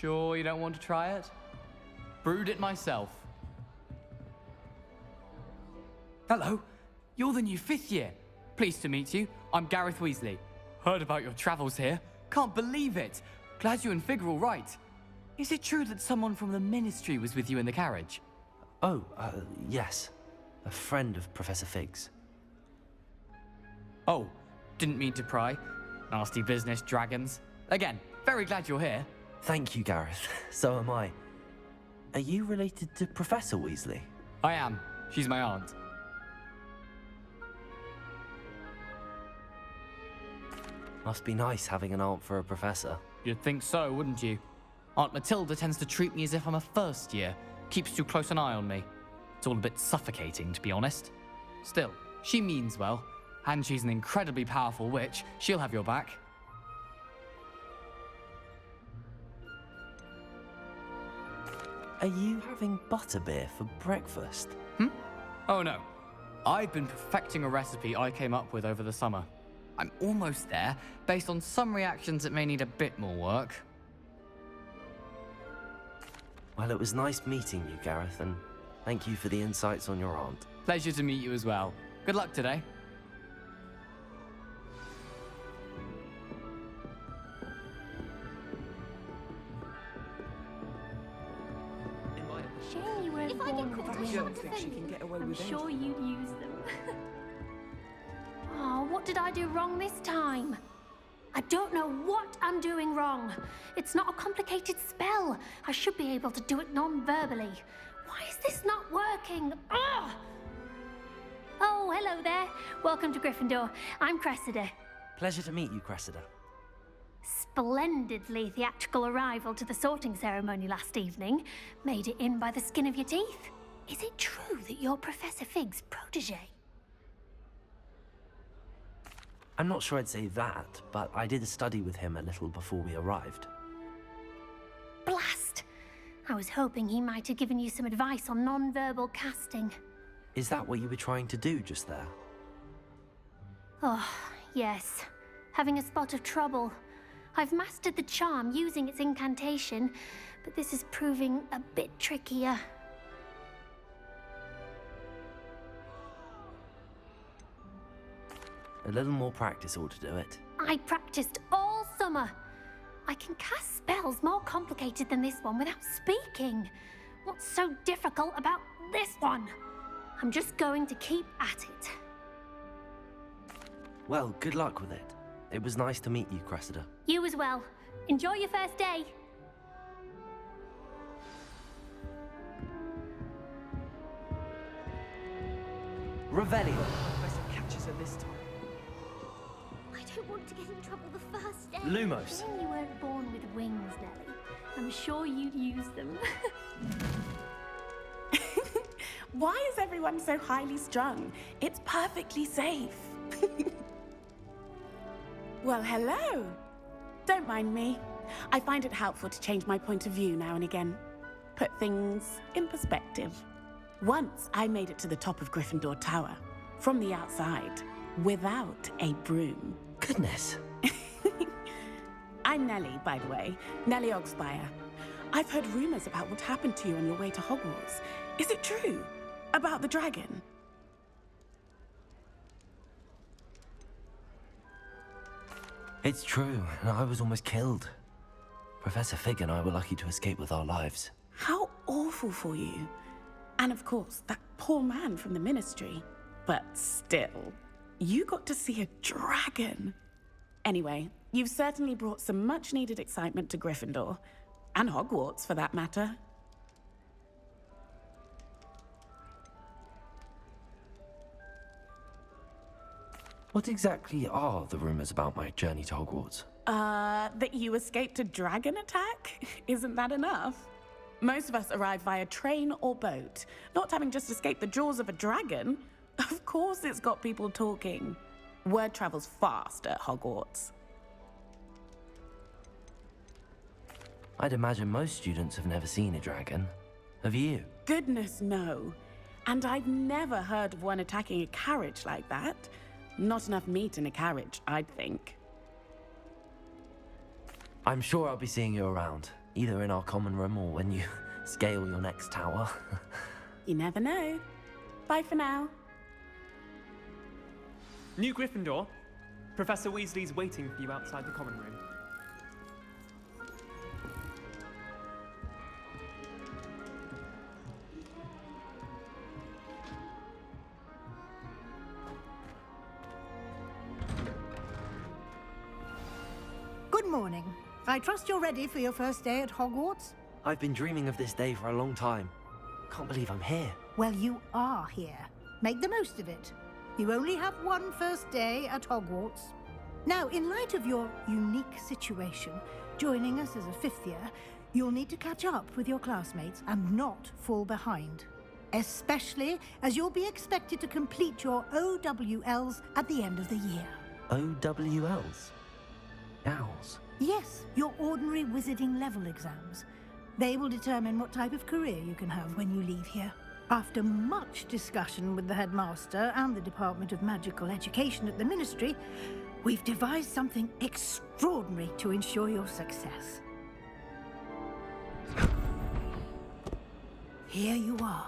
Sure you don't want to try it? Brewed it myself. Hello, you're the new 5th year. Pleased to meet you. I'm Gareth Weasley. Heard about your travels here. Can't believe it. Glad you and Fig are all right. Is it true that someone from the Ministry was with you in the carriage? Oh, yes. A friend of Professor Fig's. Oh, didn't mean to pry. Nasty business, dragons. Again, very glad you're here. Thank you, Gareth. So am I. Are you related to Professor Weasley? I am. She's my aunt. Must be nice having an aunt for a professor. You'd think so, wouldn't you? Aunt Matilda tends to treat me as if I'm a first year. Keeps too close an eye on me. It's all a bit suffocating, to be honest. Still, she means well. And she's an incredibly powerful witch. She'll have your back. Are you having butterbeer for breakfast? Oh no. I've been perfecting a recipe I came up with over the summer. I'm almost there, based on some reactions that may need a bit more work. Well, it was nice meeting you, Gareth, and thank you for the insights on your aunt. Pleasure to meet you as well. Good luck today. Shame you weren't born with wings. I don't think she can get away I'm with sure anything. you'd use them. Oh, what did I do wrong this time? I don't know what I'm doing wrong. It's not a complicated spell. I should be able to do it non-verbally. Why is this not working? Ugh! Oh, hello there. Welcome to Gryffindor. I'm Cressida. Pleasure to meet you, Cressida. Splendidly theatrical arrival to the sorting ceremony last evening. Made it in by the skin of your teeth. Is it true that you're Professor Fig's protege? I'm not sure I'd say that, but I did study with him a little before we arrived. Blast! I was hoping he might have given you some advice on non-verbal casting. Is that what you were trying to do just there? Oh, yes. Having a spot of trouble. I've mastered the charm using its incantation, but this is proving a bit trickier. A little more practice ought to do it. I practiced all summer. I can cast spells more complicated than this one without speaking. What's so difficult about this one? I'm just going to keep at it. Well, good luck with it. It was nice to meet you, Cressida. You as well. Enjoy your first day. Revelio. Professor catches her this time. I don't want to get in trouble the first day. Lumos. Shame you weren't born with wings, Nellie. I'm sure you'd use them. Why is everyone so highly strung? It's perfectly safe. Well, hello. Don't mind me. I find it helpful to change my point of view now and again. Put things in perspective. Once I made it to the top of Gryffindor Tower, from the outside, without a broom. Goodness. I'm Nellie, by the way. Nellie Ogspire. I've heard rumors about what happened to you on your way to Hogwarts. Is it true? About the dragon? It's true, and I was almost killed. Professor Fig and I were lucky to escape with our lives. How awful for you. And of course, that poor man from the Ministry. But still, you got to see a dragon. Anyway, you've certainly brought some much-needed excitement to Gryffindor. And Hogwarts, for that matter. What exactly are the rumors about my journey to Hogwarts? That you escaped a dragon attack? Isn't that enough? Most of us arrive via train or boat, not having just escaped the jaws of a dragon. Of course it's got people talking. Word travels fast at Hogwarts. I'd imagine most students have never seen a dragon. Have you? Goodness, no. And I've never heard of one attacking a carriage like that. Not enough meat in a carriage, I'd think. I'm sure I'll be seeing you around. Either in our common room or when you scale your next tower. You never know. Bye for now. New Gryffindor. Professor Weasley's waiting for you outside the common room. Good morning. I trust you're ready for your first day at Hogwarts? I've been dreaming of this day for a long time. Can't believe I'm here. Well, you are here. Make the most of it. You only have one first day at Hogwarts. Now, in light of your unique situation, joining us as a fifth year, you'll need to catch up with your classmates and not fall behind. Especially as you'll be expected to complete your OWLs at the end of the year. OWLs? Owls? Yes, your ordinary wizarding level exams. They will determine what type of career you can have when you leave here. After much discussion with the headmaster and the Department of Magical Education at the Ministry, we've devised something extraordinary to ensure your success. Here you are.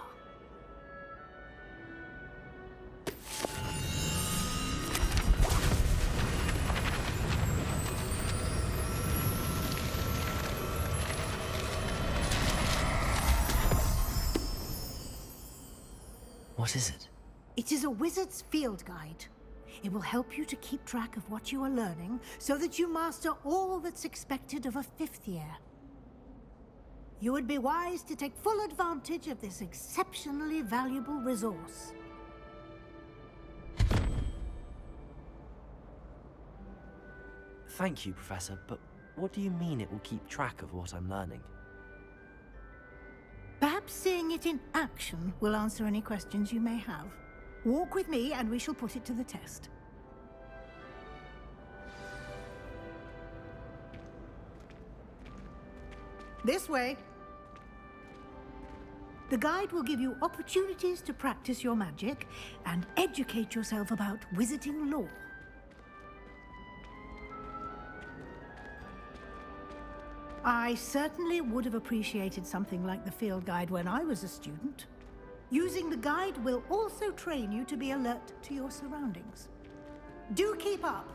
What is it? It is a wizard's field guide. It will help you to keep track of what you are learning so that you master all that's expected of a fifth year. You would be wise to take full advantage of this exceptionally valuable resource. Thank you, Professor, but what do you mean it will keep track of what I'm learning? Perhaps seeing it in action will answer any questions you may have. Walk with me and we shall put it to the test. This way. The guide will give you opportunities to practice your magic and educate yourself about wizarding lore. I certainly would have appreciated something like the field guide when I was a student. Using the guide will also train you to be alert to your surroundings. Do keep up.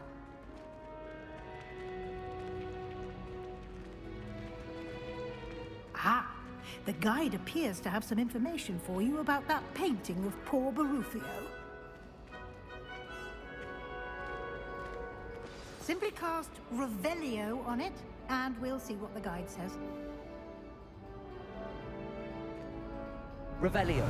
Ah, the guide appears to have some information for you about that painting of poor Barufio. Simply cast Revelio on it, and we'll see what the guide says. Revelio.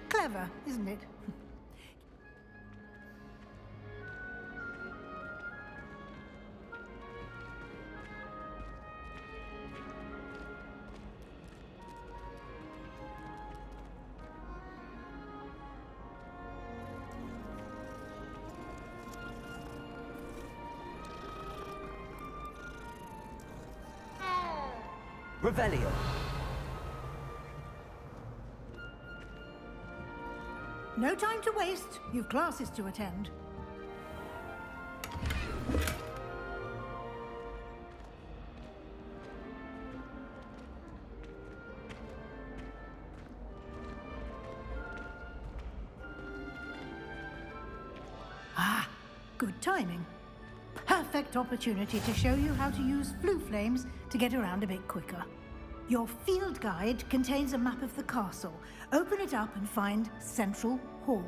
Clever, isn't it? Revelio. No time to waste. You've classes to attend. Good timing. Perfect opportunity to show you how to use flue flames to get around a bit quicker. Your field guide contains a map of the castle. Open it up and find Central Hall.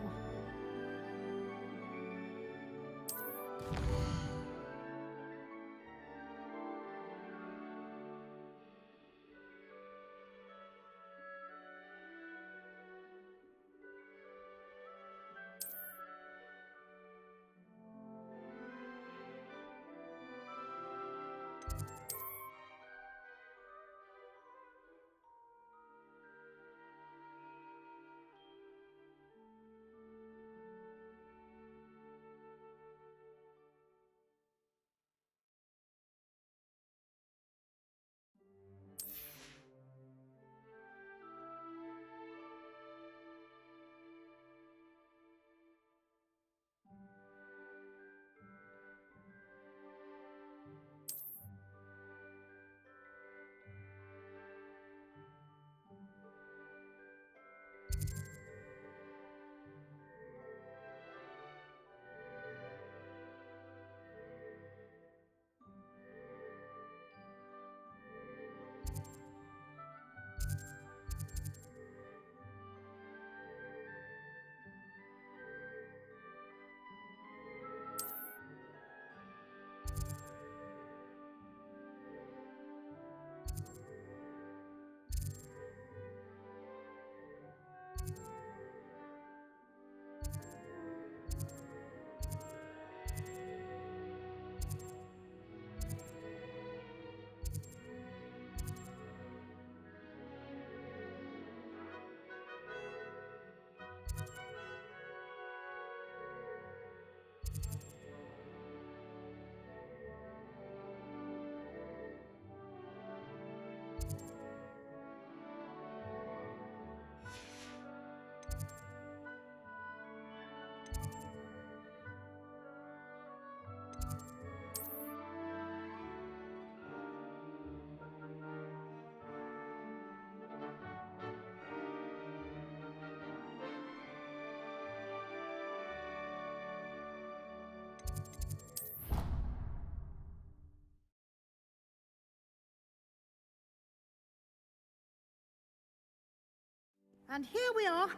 And here we are.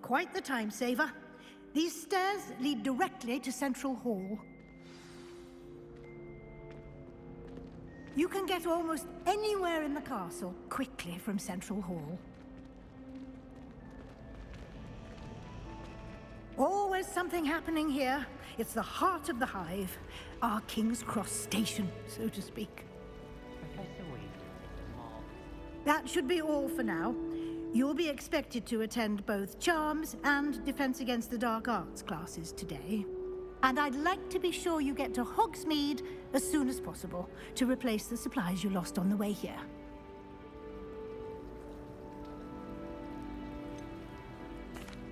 Quite the time saver. These stairs lead directly to Central Hall. You can get almost anywhere in the castle quickly from Central Hall. Always something happening here. It's the heart of the hive. Our King's Cross station, so to speak. That should be all for now. You'll be expected to attend both Charms and Defense Against the Dark Arts classes today. And I'd like to be sure you get to Hogsmeade as soon as possible to replace the supplies you lost on the way here.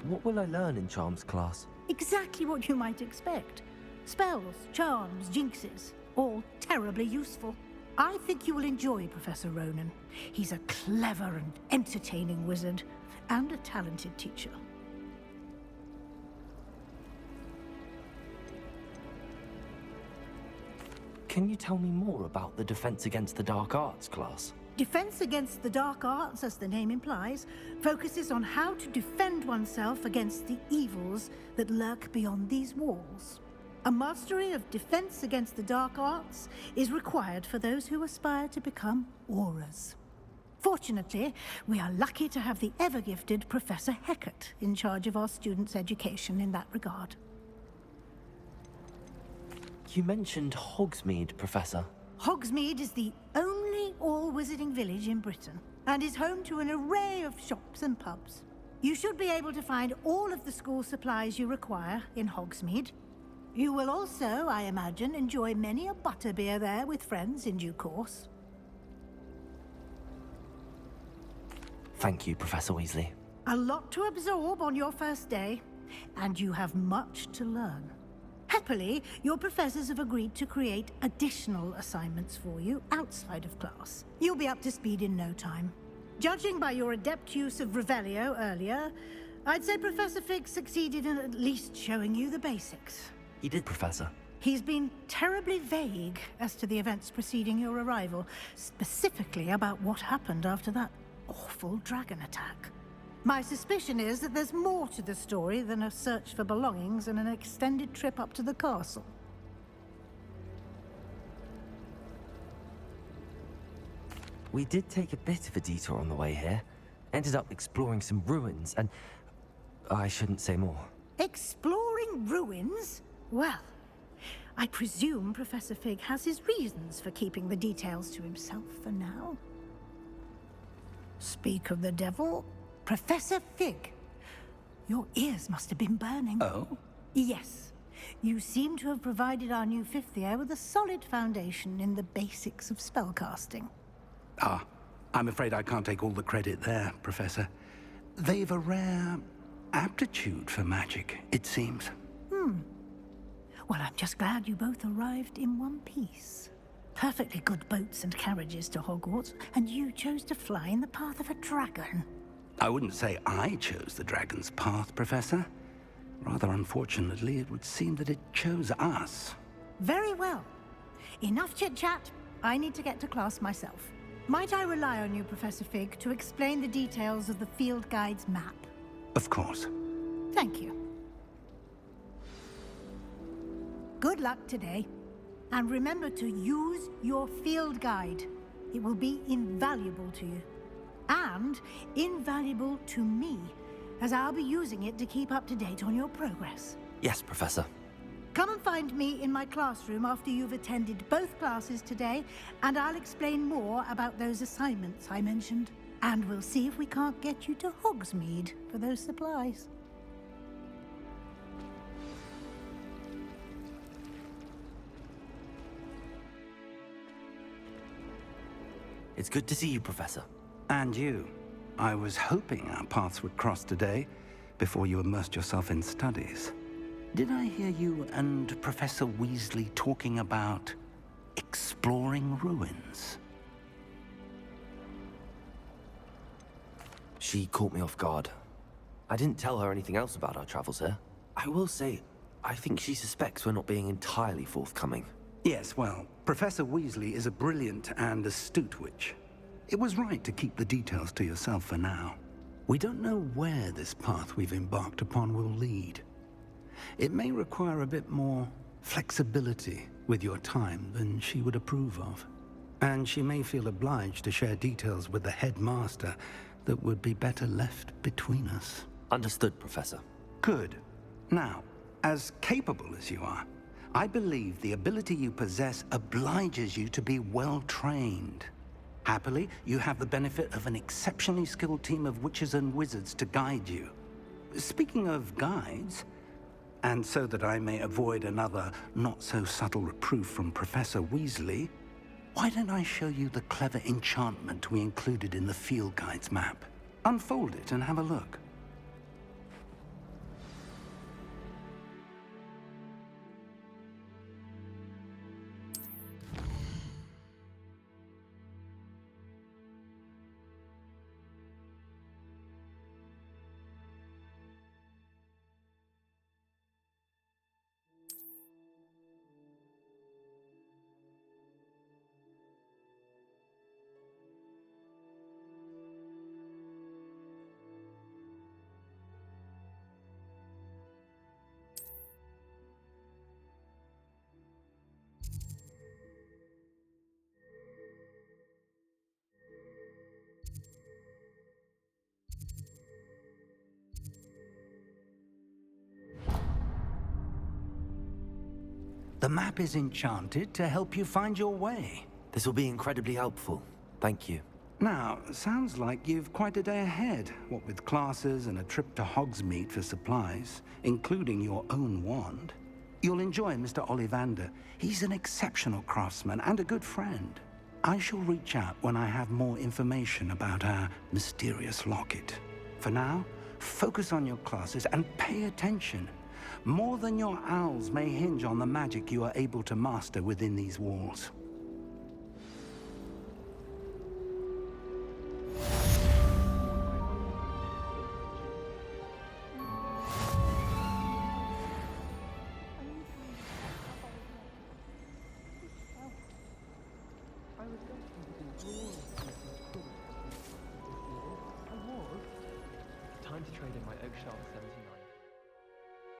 What will I learn in Charms class? Exactly what you might expect. Spells, charms, jinxes, all terribly useful. I think you will enjoy Professor Ronan. He's a clever and entertaining wizard, and a talented teacher. Can you tell me more about the Defense Against the Dark Arts class? Defense Against the Dark Arts, as the name implies, focuses on how to defend oneself against the evils that lurk beyond these walls. A mastery of Defense Against the Dark Arts is required for those who aspire to become Aurors. Fortunately, we are lucky to have the ever-gifted Professor Hecat in charge of our students' education in that regard. You mentioned Hogsmeade, Professor. Hogsmeade is the only all-wizarding village in Britain, and is home to an array of shops and pubs. You should be able to find all of the school supplies you require in Hogsmeade. You will also, I imagine, enjoy many a butterbeer there with friends in due course. Thank you, Professor Weasley. A lot to absorb on your first day, and you have much to learn. Happily, your professors have agreed to create additional assignments for you outside of class. You'll be up to speed in no time. Judging by your adept use of Revelio earlier, I'd say Professor Fig succeeded in at least showing you the basics. He did, Professor. He's been terribly vague as to the events preceding your arrival, specifically about what happened after that awful dragon attack. My suspicion is that there's more to the story than a search for belongings and an extended trip up to the castle. We did take a bit of a detour on the way here. Ended up exploring some ruins and... I shouldn't say more. Exploring ruins? Well, I presume Professor Fig has his reasons for keeping the details to himself for now. Speak of the devil, Professor Fig. Your ears must have been burning. Oh? Yes. You seem to have provided our new fifth year with a solid foundation in the basics of spellcasting. Ah, I'm afraid I can't take all the credit there, Professor. They've a rare aptitude for magic, it seems. Well, I'm just glad you both arrived in one piece. Perfectly good boats and carriages to Hogwarts, and you chose to fly in the path of a dragon. I wouldn't say I chose the dragon's path, Professor. Rather unfortunately, it would seem that it chose us. Very well. Enough chit-chat. I need to get to class myself. Might I rely on you, Professor Fig, to explain the details of the field guide's map? Of course. Thank you. Good luck today. And remember to use your field guide. It will be invaluable to you. And invaluable to me, as I'll be using it to keep up to date on your progress. Yes, Professor. Come and find me in my classroom after you've attended both classes today, and I'll explain more about those assignments I mentioned. And we'll see if we can't get you to Hogsmeade for those supplies. It's good to see you, Professor. And you. I was hoping our paths would cross today, before you immersed yourself in studies. Did I hear you and Professor Weasley talking about exploring ruins? She caught me off guard. I didn't tell her anything else about our travels here. I will say, I think she suspects we're not being entirely forthcoming. Yes, well, Professor Weasley is a brilliant and astute witch. It was right to keep the details to yourself for now. We don't know where this path we've embarked upon will lead. It may require a bit more flexibility with your time than she would approve of. And she may feel obliged to share details with the headmaster that would be better left between us. Understood, Professor. Good. Now, as capable as you are, I believe the ability you possess obliges you to be well-trained. Happily, you have the benefit of an exceptionally skilled team of witches and wizards to guide you. Speaking of guides, and so that I may avoid another not-so-subtle reproof from Professor Weasley, why don't I show you the clever enchantment we included in the field guide's map? Unfold it and have a look. The map is enchanted to help you find your way. This will be incredibly helpful. Thank you. Now, sounds like you've quite a day ahead, what with classes and a trip to Hogsmeade for supplies, including your own wand. You'll enjoy Mr. Ollivander. He's an exceptional craftsman and a good friend. I shall reach out when I have more information about our mysterious locket. For now, focus on your classes and pay attention. More than your owls may hinge on the magic you are able to master within these walls. Time to trade in my Oak Sharp 17